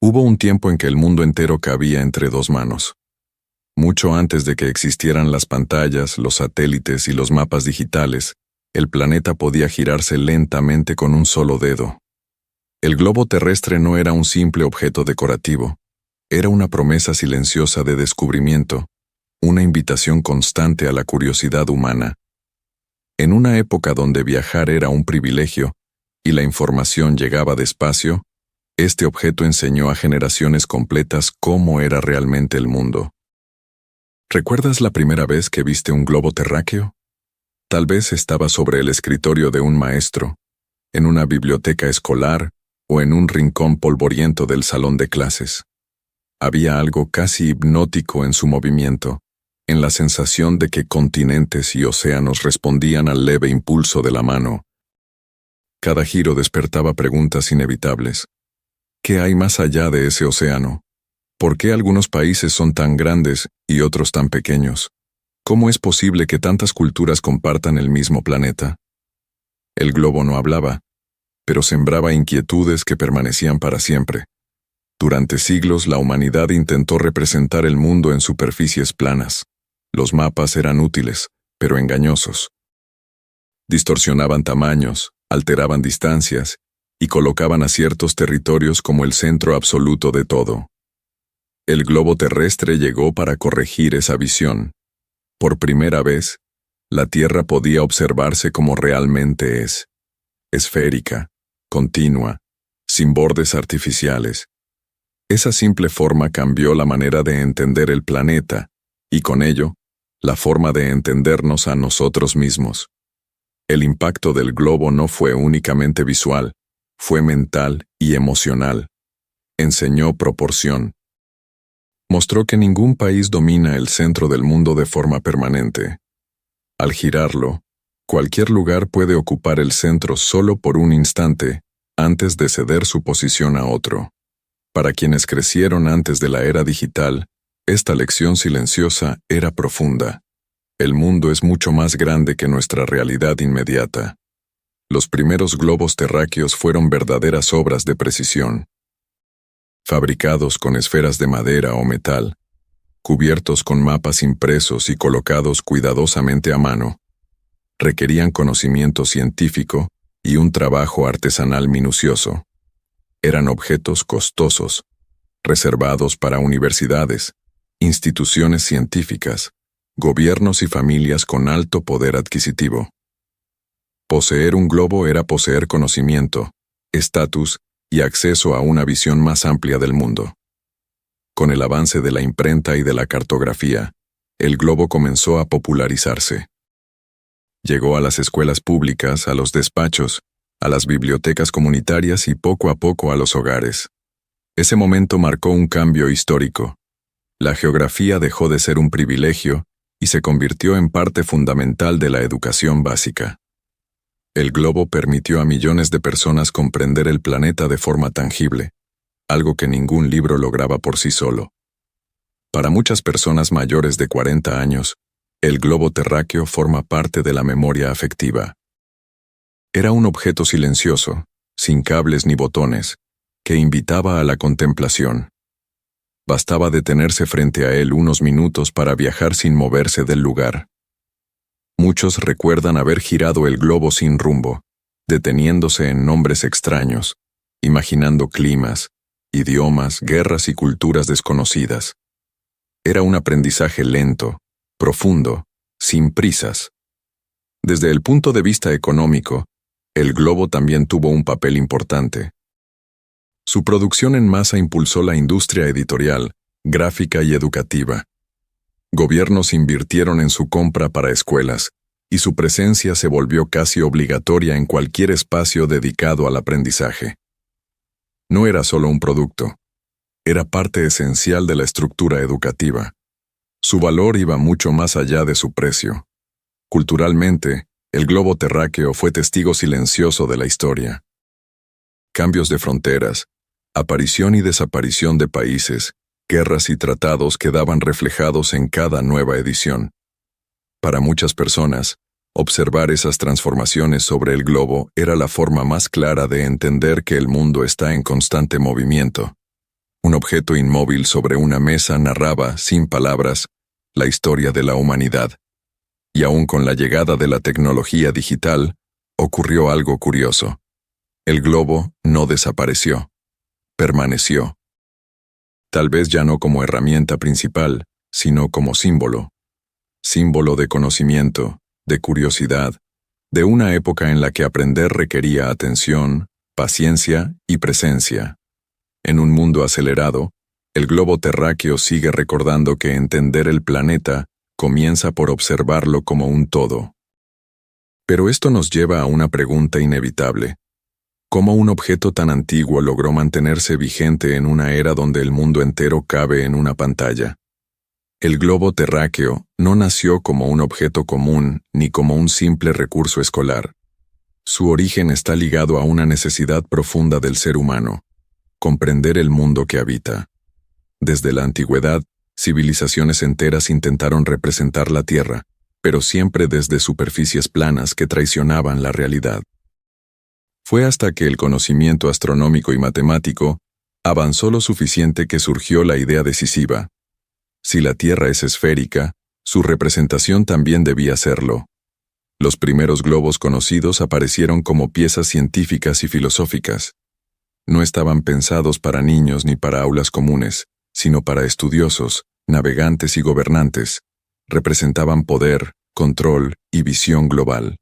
Hubo un tiempo en que el mundo entero cabía entre dos manos. Mucho antes de que existieran las pantallas, los satélites y los mapas digitales, el planeta podía girarse lentamente con un solo dedo. El globo terrestre no era un simple objeto decorativo, era una promesa silenciosa de descubrimiento, una invitación constante a la curiosidad humana. En una época donde viajar era un privilegio y la información llegaba despacio, este objeto enseñó a generaciones completas cómo era realmente el mundo. ¿Recuerdas la primera vez que viste un globo terráqueo? Tal vez estaba sobre el escritorio de un maestro, en una biblioteca escolar o en un rincón polvoriento del salón de clases. Había algo casi hipnótico en su movimiento, en la sensación de que continentes y océanos respondían al leve impulso de la mano. Cada giro despertaba preguntas inevitables. ¿Qué hay más allá de ese océano? ¿Por qué algunos países son tan grandes y otros tan pequeños? ¿Cómo es posible que tantas culturas compartan el mismo planeta? El globo no hablaba, pero sembraba inquietudes que permanecían para siempre. Durante siglos la humanidad intentó representar el mundo en superficies planas. Los mapas eran útiles, pero engañosos. Distorsionaban tamaños, alteraban distancias y colocaban a ciertos territorios como el centro absoluto de todo. El globo terrestre llegó para corregir esa visión. Por primera vez, la Tierra podía observarse como realmente es: esférica, continua, sin bordes artificiales. Esa simple forma cambió la manera de entender el planeta, y con ello, la forma de entendernos a nosotros mismos. El impacto del globo no fue únicamente visual, fue mental y emocional. Enseñó proporción. Mostró que ningún país domina el centro del mundo de forma permanente. Al girarlo, cualquier lugar puede ocupar el centro solo por un instante, antes de ceder su posición a otro. Para quienes crecieron antes de la era digital, esta lección silenciosa era profunda. El mundo es mucho más grande que nuestra realidad inmediata. Los primeros globos terráqueos fueron verdaderas obras de precisión. Fabricados con esferas de madera o metal, cubiertos con mapas impresos y colocados cuidadosamente a mano, requerían conocimiento científico y un trabajo artesanal minucioso. Eran objetos costosos, reservados para universidades, instituciones científicas, gobiernos y familias con alto poder adquisitivo. Poseer un globo era poseer conocimiento, estatus y acceso a una visión más amplia del mundo. Con el avance de la imprenta y de la cartografía, el globo comenzó a popularizarse. Llegó a las escuelas públicas, a los despachos, a las bibliotecas comunitarias y poco a poco a los hogares. Ese momento marcó un cambio histórico. La geografía dejó de ser un privilegio y se convirtió en parte fundamental de la educación básica. El globo permitió a millones de personas comprender el planeta de forma tangible, algo que ningún libro lograba por sí solo. Para muchas personas mayores de 40 años, el globo terráqueo forma parte de la memoria afectiva. Era un objeto silencioso, sin cables ni botones, que invitaba a la contemplación. Bastaba detenerse frente a él unos minutos para viajar sin moverse del lugar. Muchos recuerdan haber girado el globo sin rumbo, deteniéndose en nombres extraños, imaginando climas, idiomas, guerras y culturas desconocidas. Era un aprendizaje lento, profundo, sin prisas. Desde el punto de vista económico, el globo también tuvo un papel importante. Su producción en masa impulsó la industria editorial, gráfica y educativa. Gobiernos invirtieron en su compra para escuelas, y su presencia se volvió casi obligatoria en cualquier espacio dedicado al aprendizaje. No era solo un producto, era parte esencial de la estructura educativa. Su valor iba mucho más allá de su precio. Culturalmente, el globo terráqueo fue testigo silencioso de la historia. Cambios de fronteras, aparición y desaparición de países, guerras y tratados quedaban reflejados en cada nueva edición. Para muchas personas, observar esas transformaciones sobre el globo era la forma más clara de entender que el mundo está en constante movimiento. Un objeto inmóvil sobre una mesa narraba, sin palabras, la historia de la humanidad. Y aún con la llegada de la tecnología digital, ocurrió algo curioso. El globo no desapareció, permaneció. Tal vez ya no como herramienta principal, sino como símbolo. Símbolo de conocimiento, de curiosidad, de una época en la que aprender requería atención, paciencia y presencia. En un mundo acelerado, el globo terráqueo sigue recordando que entender el planeta comienza por observarlo como un todo. Pero esto nos lleva a una pregunta inevitable. ¿Cómo un objeto tan antiguo logró mantenerse vigente en una era donde el mundo entero cabe en una pantalla? El globo terráqueo no nació como un objeto común ni como un simple recurso escolar. Su origen está ligado a una necesidad profunda del ser humano: comprender el mundo que habita. Desde la antigüedad, civilizaciones enteras intentaron representar la Tierra, pero siempre desde superficies planas que traicionaban la realidad. Fue hasta que el conocimiento astronómico y matemático avanzó lo suficiente que surgió la idea decisiva. Si la Tierra es esférica, su representación también debía serlo. Los primeros globos conocidos aparecieron como piezas científicas y filosóficas. No estaban pensados para niños ni para aulas comunes, sino para estudiosos, navegantes y gobernantes. Representaban poder, control y visión global.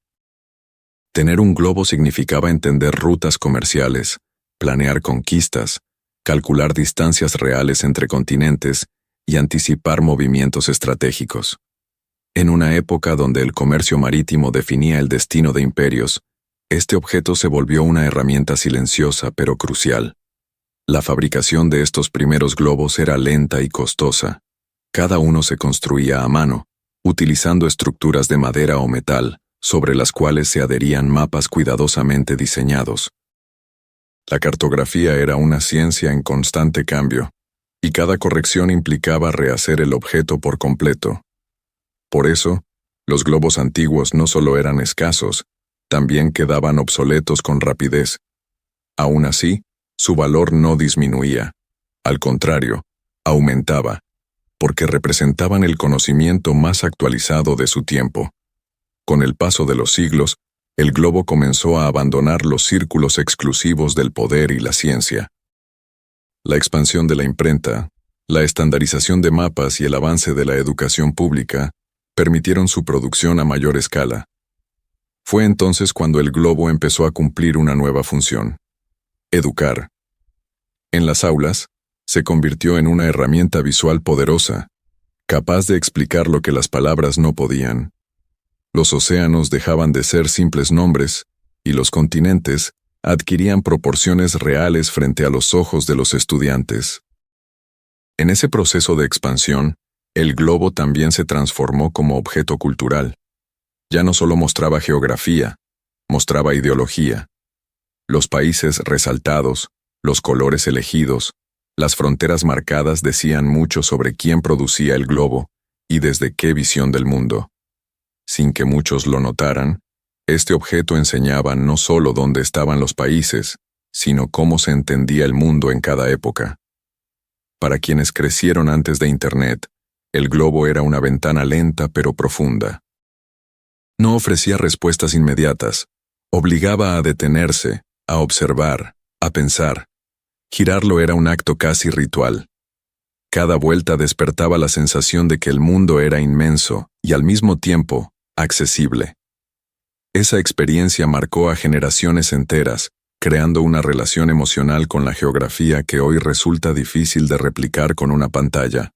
Tener un globo significaba entender rutas comerciales, planear conquistas, calcular distancias reales entre continentes y anticipar movimientos estratégicos. En una época donde el comercio marítimo definía el destino de imperios, este objeto se volvió una herramienta silenciosa pero crucial. La fabricación de estos primeros globos era lenta y costosa. Cada uno se construía a mano, utilizando estructuras de madera o metal, sobre las cuales se adherían mapas cuidadosamente diseñados. La cartografía era una ciencia en constante cambio, y cada corrección implicaba rehacer el objeto por completo. Por eso, los globos antiguos no solo eran escasos, también quedaban obsoletos con rapidez. Aún así, su valor no disminuía. Al contrario, aumentaba, porque representaban el conocimiento más actualizado de su tiempo. Con el paso de los siglos, el globo comenzó a abandonar los círculos exclusivos del poder y la ciencia. La expansión de la imprenta, la estandarización de mapas y el avance de la educación pública permitieron su producción a mayor escala. Fue entonces cuando el globo empezó a cumplir una nueva función: educar. En las aulas, se convirtió en una herramienta visual poderosa, capaz de explicar lo que las palabras no podían. Los océanos dejaban de ser simples nombres, y los continentes adquirían proporciones reales frente a los ojos de los estudiantes. En ese proceso de expansión, el globo también se transformó como objeto cultural. Ya no solo mostraba geografía, mostraba ideología. Los países resaltados, los colores elegidos, las fronteras marcadas decían mucho sobre quién producía el globo y desde qué visión del mundo. Sin que muchos lo notaran, este objeto enseñaba no solo dónde estaban los países, sino cómo se entendía el mundo en cada época. Para quienes crecieron antes de Internet, el globo era una ventana lenta pero profunda. No ofrecía respuestas inmediatas, obligaba a detenerse, a observar, a pensar. Girarlo era un acto casi ritual. Cada vuelta despertaba la sensación de que el mundo era inmenso y al mismo tiempo accesible. Esa experiencia marcó a generaciones enteras, creando una relación emocional con la geografía que hoy resulta difícil de replicar con una pantalla.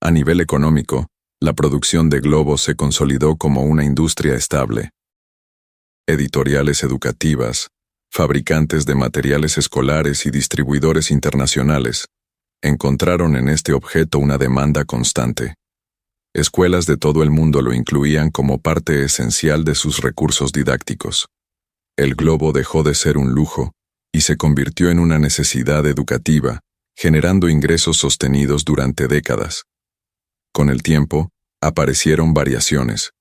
A nivel económico, la producción de globos se consolidó como una industria estable. Editoriales educativas, fabricantes de materiales escolares y distribuidores internacionales encontraron en este objeto una demanda constante. Escuelas de todo el mundo lo incluían como parte esencial de sus recursos didácticos. El globo dejó de ser un lujo y se convirtió en una necesidad educativa, generando ingresos sostenidos durante décadas. Con el tiempo, aparecieron variaciones: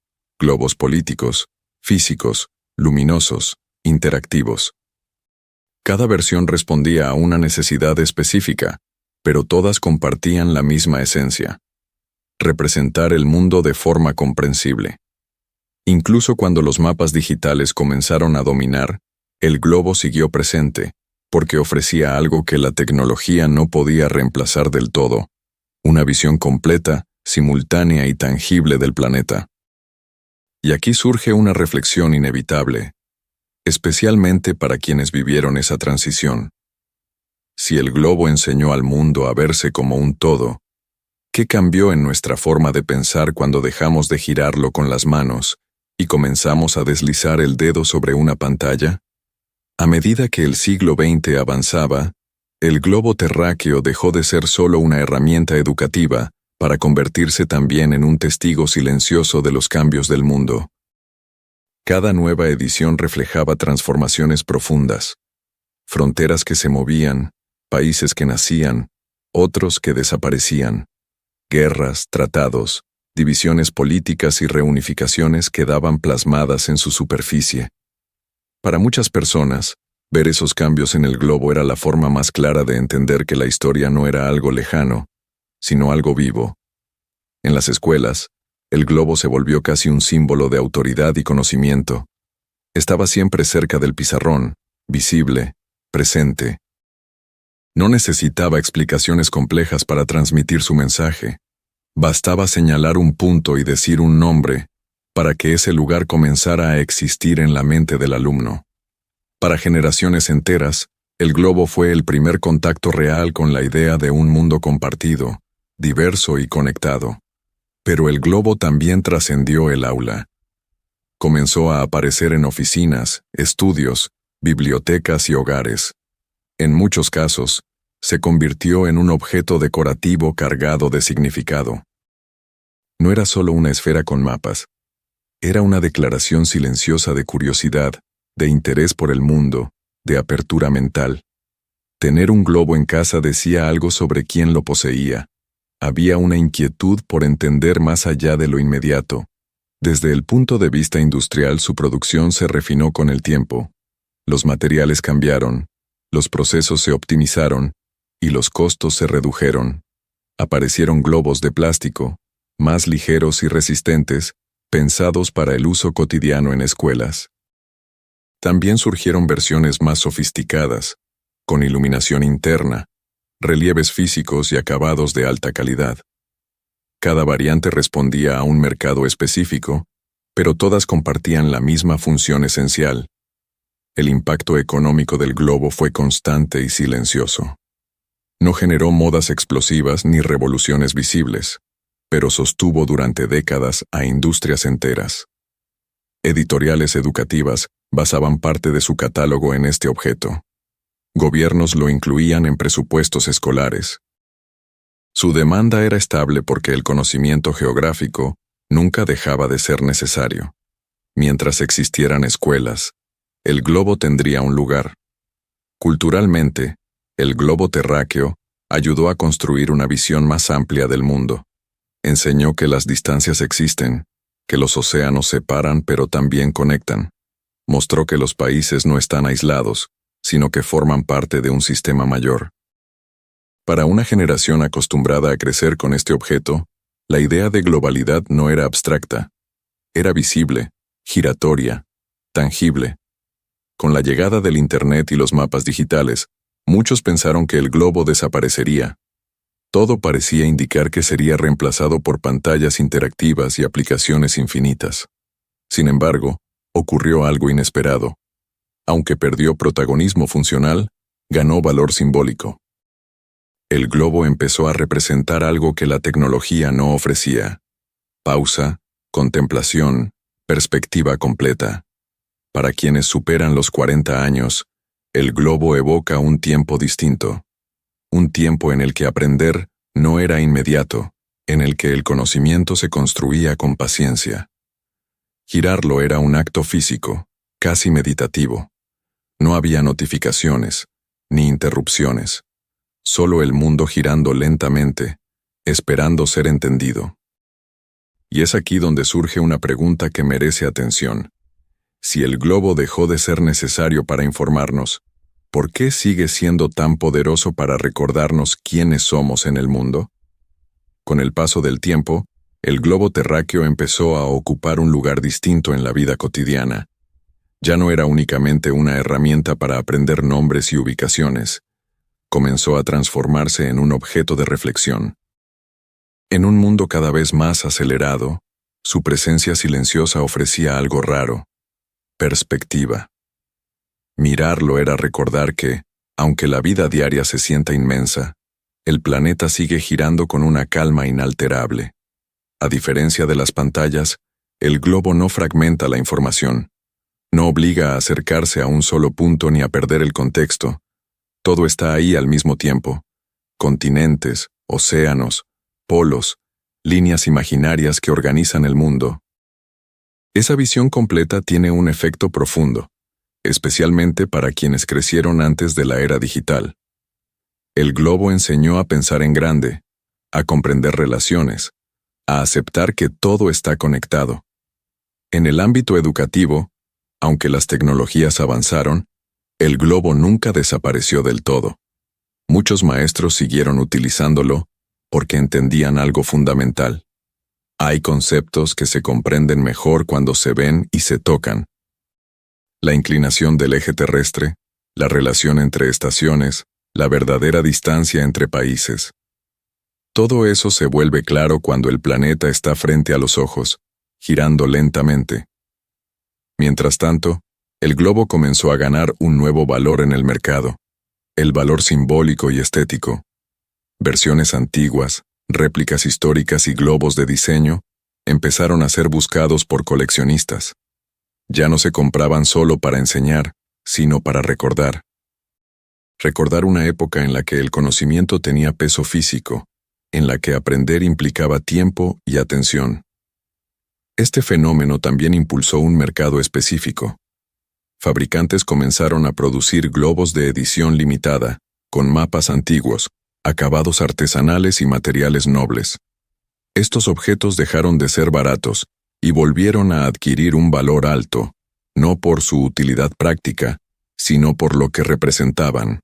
globos políticos, físicos, luminosos, interactivos. Cada versión respondía a una necesidad específica, pero todas compartían la misma esencia: representar el mundo de forma comprensible. Incluso cuando los mapas digitales comenzaron a dominar, el globo siguió presente, porque ofrecía algo que la tecnología no podía reemplazar del todo: una visión completa, simultánea y tangible del planeta. Y aquí surge una reflexión inevitable, especialmente para quienes vivieron esa transición. Si el globo enseñó al mundo a verse como un todo, ¿qué cambió en nuestra forma de pensar cuando dejamos de girarlo con las manos y comenzamos a deslizar el dedo sobre una pantalla? A medida que el siglo XX avanzaba, el globo terráqueo dejó de ser solo una herramienta educativa para convertirse también en un testigo silencioso de los cambios del mundo. Cada nueva edición reflejaba transformaciones profundas: fronteras que se movían, países que nacían, otros que desaparecían, guerras, tratados, divisiones políticas y reunificaciones quedaban plasmadas en su superficie. Para muchas personas, ver esos cambios en el globo era la forma más clara de entender que la historia no era algo lejano, sino algo vivo. En las escuelas, el globo se volvió casi un símbolo de autoridad y conocimiento. Estaba siempre cerca del pizarrón, visible, presente. No necesitaba explicaciones complejas para transmitir su mensaje. Bastaba señalar un punto y decir un nombre para que ese lugar comenzara a existir en la mente del alumno. Para generaciones enteras, el globo fue el primer contacto real con la idea de un mundo compartido, diverso y conectado. Pero el globo también trascendió el aula. Comenzó a aparecer en oficinas, estudios, bibliotecas y hogares. En muchos casos, se convirtió en un objeto decorativo cargado de significado. No era solo una esfera con mapas. Era una declaración silenciosa de curiosidad, de interés por el mundo, de apertura mental. Tener un globo en casa decía algo sobre quién lo poseía. Había una inquietud por entender más allá de lo inmediato. Desde el punto de vista industrial, su producción se refinó con el tiempo. Los materiales cambiaron, los procesos se optimizaron, y los costos se redujeron. Aparecieron globos de plástico, más ligeros y resistentes, pensados para el uso cotidiano en escuelas. También surgieron versiones más sofisticadas, con iluminación interna, relieves físicos y acabados de alta calidad. Cada variante respondía a un mercado específico, pero todas compartían la misma función esencial. El impacto económico del globo fue constante y silencioso. No generó modas explosivas ni revoluciones visibles, pero sostuvo durante décadas a industrias enteras. Editoriales educativas basaban parte de su catálogo en este objeto. Gobiernos lo incluían en presupuestos escolares. Su demanda era estable porque el conocimiento geográfico nunca dejaba de ser necesario. Mientras existieran escuelas, el globo tendría un lugar. Culturalmente, el globo terráqueo ayudó a construir una visión más amplia del mundo. Enseñó que las distancias existen, que los océanos separan pero también conectan. Mostró que los países no están aislados, sino que forman parte de un sistema mayor. Para una generación acostumbrada a crecer con este objeto, la idea de globalidad no era abstracta. Era visible, giratoria, tangible. Con la llegada del Internet y los mapas digitales, muchos pensaron que el globo desaparecería. Todo parecía indicar que sería reemplazado por pantallas interactivas y aplicaciones infinitas. Sin embargo, ocurrió algo inesperado. Aunque perdió protagonismo funcional, ganó valor simbólico. El globo empezó a representar algo que la tecnología no ofrecía: pausa, contemplación, perspectiva completa. Para quienes superan los 40 años, el globo evoca un tiempo distinto. Un tiempo en el que aprender no era inmediato, en el que el conocimiento se construía con paciencia. Girarlo era un acto físico, casi meditativo. No había notificaciones, ni interrupciones. Solo el mundo girando lentamente, esperando ser entendido. Y es aquí donde surge una pregunta que merece atención. Si el globo dejó de ser necesario para informarnos, ¿por qué sigue siendo tan poderoso para recordarnos quiénes somos en el mundo? Con el paso del tiempo, el globo terráqueo empezó a ocupar un lugar distinto en la vida cotidiana. Ya no era únicamente una herramienta para aprender nombres y ubicaciones. Comenzó a transformarse en un objeto de reflexión. En un mundo cada vez más acelerado, su presencia silenciosa ofrecía algo raro: perspectiva. Mirarlo era recordar que, aunque la vida diaria se sienta inmensa, el planeta sigue girando con una calma inalterable. A diferencia de las pantallas, el globo no fragmenta la información, no obliga a acercarse a un solo punto ni a perder el contexto. Todo está ahí al mismo tiempo: continentes, océanos, polos, líneas imaginarias que organizan el mundo. Esa visión completa tiene un efecto profundo, especialmente para quienes crecieron antes de la era digital. El globo enseñó a pensar en grande, a comprender relaciones, a aceptar que todo está conectado. En el ámbito educativo, aunque las tecnologías avanzaron, el globo nunca desapareció del todo. Muchos maestros siguieron utilizándolo porque entendían algo fundamental: hay conceptos que se comprenden mejor cuando se ven y se tocan. La inclinación del eje terrestre, la relación entre estaciones, la verdadera distancia entre países. Todo eso se vuelve claro cuando el planeta está frente a los ojos, girando lentamente. Mientras tanto, el globo comenzó a ganar un nuevo valor en el mercado: el valor simbólico y estético. Versiones antiguas, réplicas históricas y globos de diseño empezaron a ser buscados por coleccionistas. Ya no se compraban solo para enseñar, sino para recordar. Recordar una época en la que el conocimiento tenía peso físico, en la que aprender implicaba tiempo y atención. Este fenómeno también impulsó un mercado específico. Fabricantes comenzaron a producir globos de edición limitada, con mapas antiguos, acabados artesanales y materiales nobles. Estos objetos dejaron de ser baratos y volvieron a adquirir un valor alto, no por su utilidad práctica, sino por lo que representaban.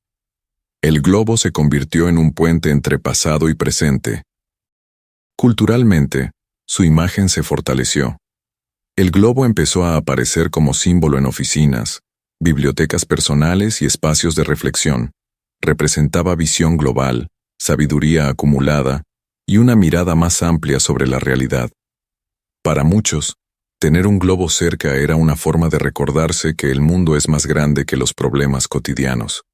El globo se convirtió en un puente entre pasado y presente. Culturalmente, su imagen se fortaleció. El globo empezó a aparecer como símbolo en oficinas, bibliotecas personales y espacios de reflexión. Representaba visión global, sabiduría acumulada y una mirada más amplia sobre la realidad. Para muchos, tener un globo cerca era una forma de recordarse que el mundo es más grande que los problemas cotidianos.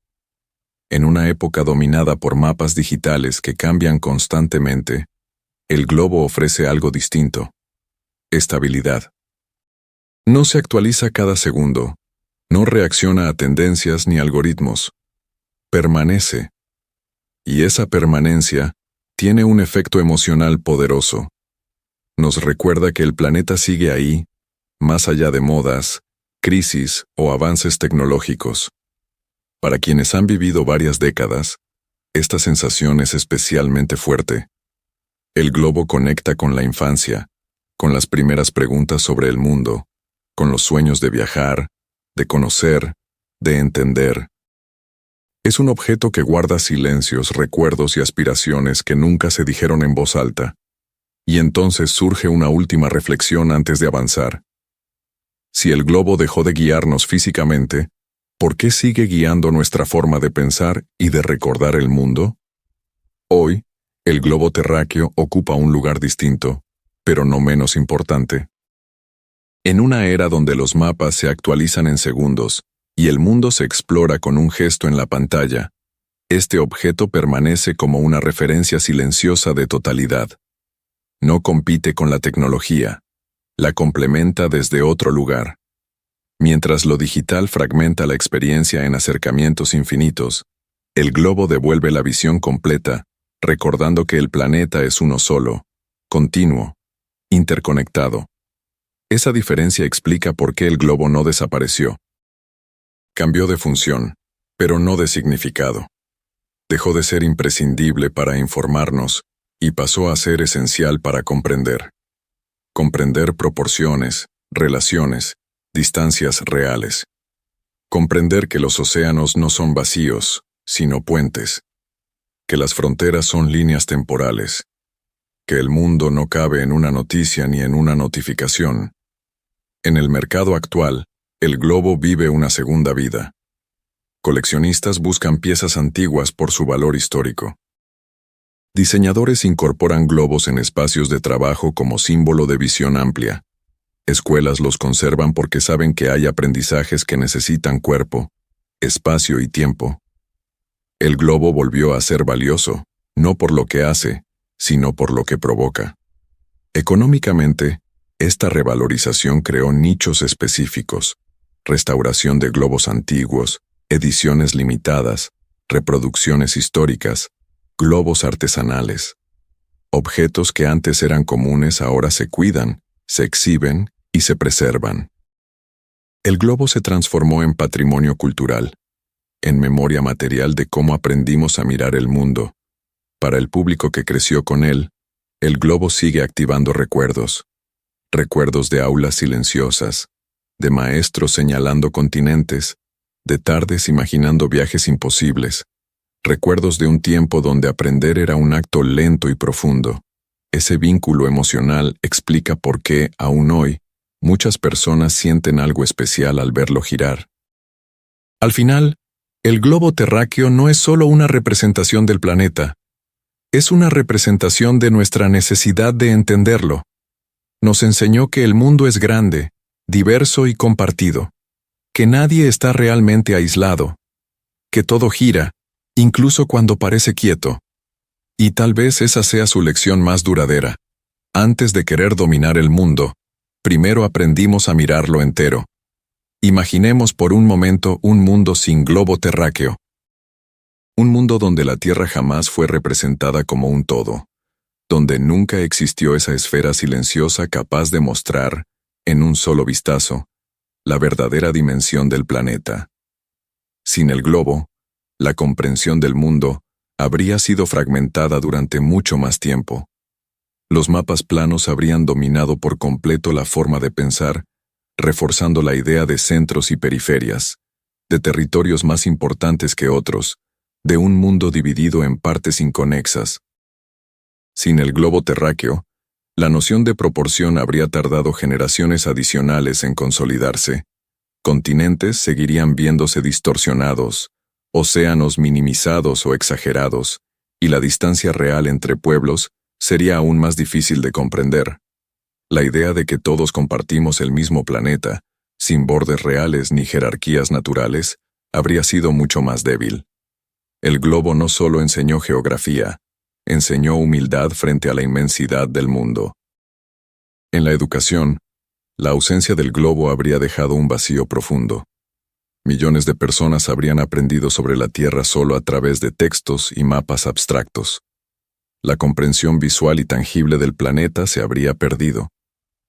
En una época dominada por mapas digitales que cambian constantemente, el globo ofrece algo distinto: estabilidad. No se actualiza cada segundo, no reacciona a tendencias ni algoritmos. Permanece. Y esa permanencia tiene un efecto emocional poderoso. Nos recuerda que el planeta sigue ahí, más allá de modas, crisis o avances tecnológicos. Para quienes han vivido varias décadas, esta sensación es especialmente fuerte. El globo conecta con la infancia, con las primeras preguntas sobre el mundo, con los sueños de viajar, de conocer, de entender. Es un objeto que guarda silencios, recuerdos y aspiraciones que nunca se dijeron en voz alta. Y entonces surge una última reflexión antes de avanzar. Si el globo dejó de guiarnos físicamente, ¿por qué sigue guiando nuestra forma de pensar y de recordar el mundo? Hoy, el globo terráqueo ocupa un lugar distinto, pero no menos importante. En una era donde los mapas se actualizan en segundos y el mundo se explora con un gesto en la pantalla, este objeto permanece como una referencia silenciosa de totalidad. No compite con la tecnología, la complementa desde otro lugar. Mientras lo digital fragmenta la experiencia en acercamientos infinitos, el globo devuelve la visión completa, recordando que el planeta es uno solo, continuo, interconectado. Esa diferencia explica por qué el globo no desapareció. Cambió de función, pero no de significado. Dejó de ser imprescindible para informarnos y pasó a ser esencial para comprender. Comprender proporciones, relaciones, distancias reales. Comprender que los océanos no son vacíos, sino puentes, que las fronteras son líneas temporales, que el mundo no cabe en una noticia ni en una notificación. En el mercado actual, el globo vive una segunda vida. Coleccionistas buscan piezas antiguas por su valor histórico. Diseñadores incorporan globos en espacios de trabajo como símbolo de visión amplia. Escuelas los conservan porque saben que hay aprendizajes que necesitan cuerpo, espacio y tiempo. El globo volvió a ser valioso, no por lo que hace, sino por lo que provoca. Económicamente, esta revalorización creó nichos específicos: restauración de globos antiguos, ediciones limitadas, reproducciones históricas, globos artesanales. Objetos que antes eran comunes ahora se cuidan, se exhiben y se preservan. El globo se transformó en patrimonio cultural, en memoria material de cómo aprendimos a mirar el mundo. Para el público que creció con él, el globo sigue activando recuerdos. Recuerdos de aulas silenciosas, de maestros señalando continentes, de tardes imaginando viajes imposibles. Recuerdos de un tiempo donde aprender era un acto lento y profundo. Ese vínculo emocional explica por qué, aún hoy, muchas personas sienten algo especial al verlo girar. Al final, el globo terráqueo no es solo una representación del planeta, es una representación de nuestra necesidad de entenderlo. Nos enseñó que el mundo es grande, diverso y compartido, que nadie está realmente aislado, que todo gira, incluso cuando parece quieto. Y tal vez esa sea su lección más duradera. Antes de querer dominar el mundo, primero aprendimos a mirarlo entero. Imaginemos por un momento un mundo sin globo terráqueo. Un mundo donde la Tierra jamás fue representada como un todo, donde nunca existió esa esfera silenciosa capaz de mostrar, en un solo vistazo, la verdadera dimensión del planeta. Sin el globo, la comprensión del mundo habría sido fragmentada durante mucho más tiempo. Los mapas planos habrían dominado por completo la forma de pensar, reforzando la idea de centros y periferias, de territorios más importantes que otros, de un mundo dividido en partes inconexas. Sin el globo terráqueo, la noción de proporción habría tardado generaciones adicionales en consolidarse. Continentes seguirían viéndose distorsionados, océanos minimizados o exagerados, y la distancia real entre pueblos sería aún más difícil de comprender. La idea de que todos compartimos el mismo planeta, sin bordes reales ni jerarquías naturales, habría sido mucho más débil. El globo no solo enseñó geografía, enseñó humildad frente a la inmensidad del mundo. En la educación, la ausencia del globo habría dejado un vacío profundo. Millones de personas habrían aprendido sobre la Tierra solo a través de textos y mapas abstractos. La comprensión visual y tangible del planeta se habría perdido.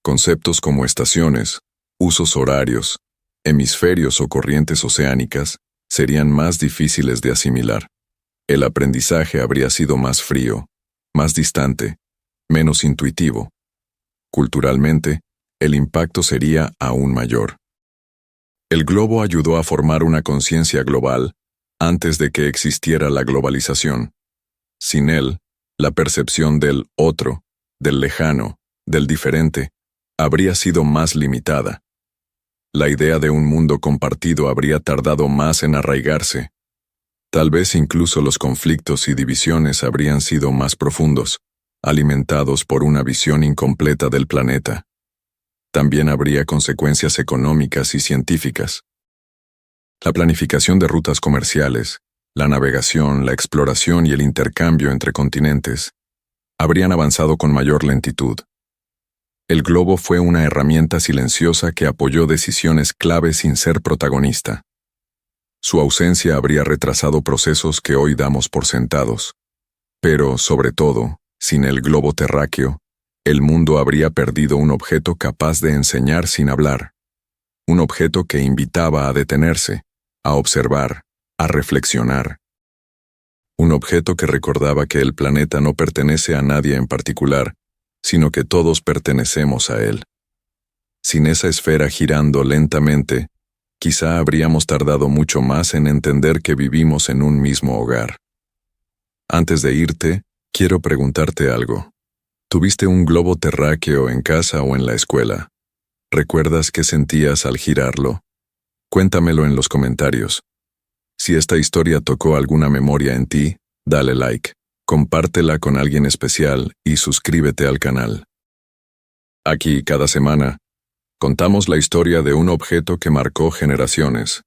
Conceptos como estaciones, usos horarios, hemisferios o corrientes oceánicas serían más difíciles de asimilar. El aprendizaje habría sido más frío, más distante, menos intuitivo. Culturalmente, el impacto sería aún mayor. El globo ayudó a formar una conciencia global antes de que existiera la globalización. Sin él, la percepción del otro, del lejano, del diferente, habría sido más limitada. La idea de un mundo compartido habría tardado más en arraigarse. Tal vez incluso los conflictos y divisiones habrían sido más profundos, alimentados por una visión incompleta del planeta. También habría consecuencias económicas y científicas. La planificación de rutas comerciales, la navegación, la exploración y el intercambio entre continentes habrían avanzado con mayor lentitud. El globo fue una herramienta silenciosa que apoyó decisiones clave sin ser protagonista. Su ausencia habría retrasado procesos que hoy damos por sentados. Pero, sobre todo, sin el globo terráqueo, el mundo habría perdido un objeto capaz de enseñar sin hablar. Un objeto que invitaba a detenerse, a observar, a reflexionar. Un objeto que recordaba que el planeta no pertenece a nadie en particular, sino que todos pertenecemos a él. Sin esa esfera girando lentamente, quizá habríamos tardado mucho más en entender que vivimos en un mismo hogar. Antes de irte, quiero preguntarte algo. ¿Tuviste un globo terráqueo en casa o en la escuela? ¿Recuerdas qué sentías al girarlo? Cuéntamelo en los comentarios. Si esta historia tocó alguna memoria en ti, dale like, compártela con alguien especial y suscríbete al canal. Aquí, cada semana, contamos la historia de un objeto que marcó generaciones.